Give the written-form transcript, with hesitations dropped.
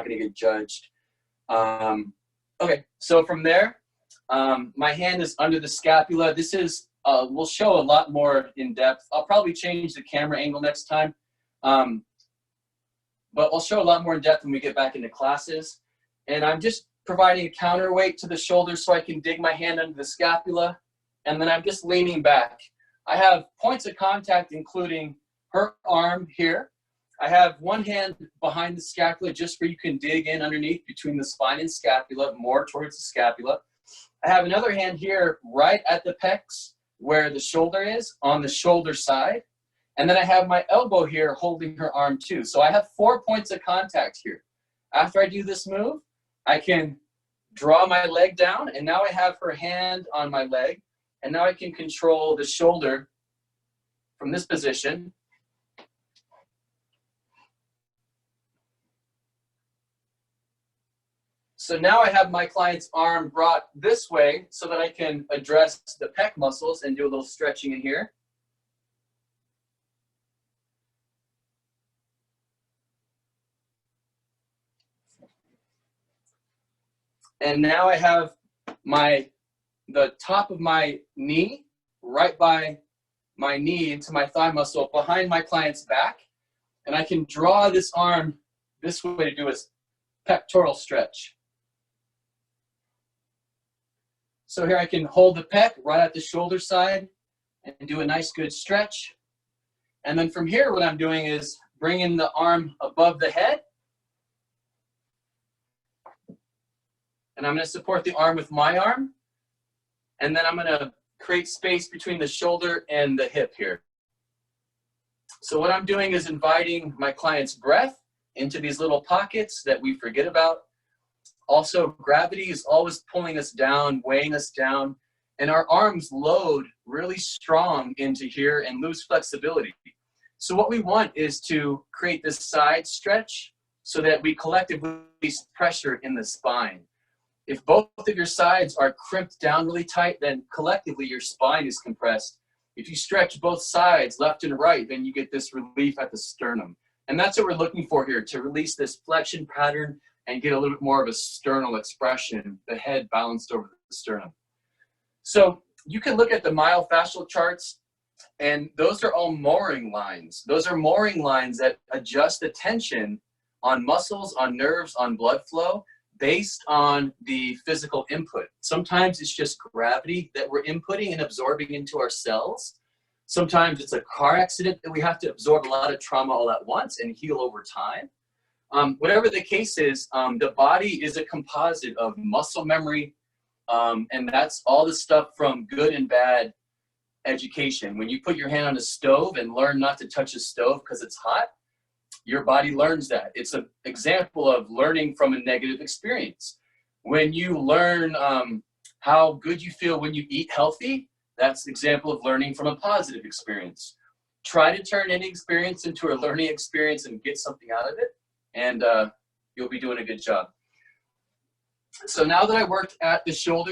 going to get judged. Okay, so from there, my hand is under the scapula. This is, we'll show a lot more in depth. I'll probably change the camera angle next time. But I'll show a lot more in depth when we get back into classes. And I'm just providing a counterweight to the shoulder so I can dig my hand under the scapula. And then I'm just leaning back. I have points of contact, including her arm here. I have one hand behind the scapula just where you can dig in underneath between the spine and scapula, more towards the scapula. I have another hand here right at the pecs where the shoulder is, on the shoulder side. And then I have my elbow here holding her arm too. So I have 4 points of contact here. After I do this move, I can draw my leg down, and now I have her hand on my leg. And now I can control the shoulder from this position. So now I have my client's arm brought this way so that I can address the pec muscles and do a little stretching in here. And now I have the top of my knee right by my knee into my thigh muscle behind my client's back. And I can draw this arm this way to do a pectoral stretch. So here I can hold the pec right at the shoulder side and do a nice good stretch. And then from here, what I'm doing is bringing the arm above the head. And I'm going to support the arm with my arm. And then I'm going to create space between the shoulder and the hip here. So what I'm doing is inviting my client's breath into these little pockets that we forget about. Also, gravity is always pulling us down, weighing us down, and our arms load really strong into here and lose flexibility. So what we want is to create this side stretch so that we collectively release pressure in the spine. If both of your sides are crimped down really tight, then collectively your spine is compressed. If you stretch both sides, left and right, then you get this relief at the sternum. And that's what we're looking for here, to release this flexion pattern and get a little bit more of a sternal expression, the head balanced over the sternum. So you can look at the myofascial charts, and those are all mooring lines. Those are mooring lines that adjust the tension on muscles, on nerves, on blood flow, based on the physical input. Sometimes it's just gravity that we're inputting and absorbing into our cells. Sometimes it's a car accident that we have to absorb a lot of trauma all at once and heal over time. Whatever the case is, the body is a composite of muscle memory, and that's all the stuff from good and bad education. When you put your hand on a stove and learn not to touch a stove because it's hot, your body learns that. It's an example of learning from a negative experience. When you learn how good you feel when you eat healthy, that's an example of learning from a positive experience. Try to turn any experience into a learning experience and get something out of it, and you'll be doing a good job. So now that I worked at the shoulder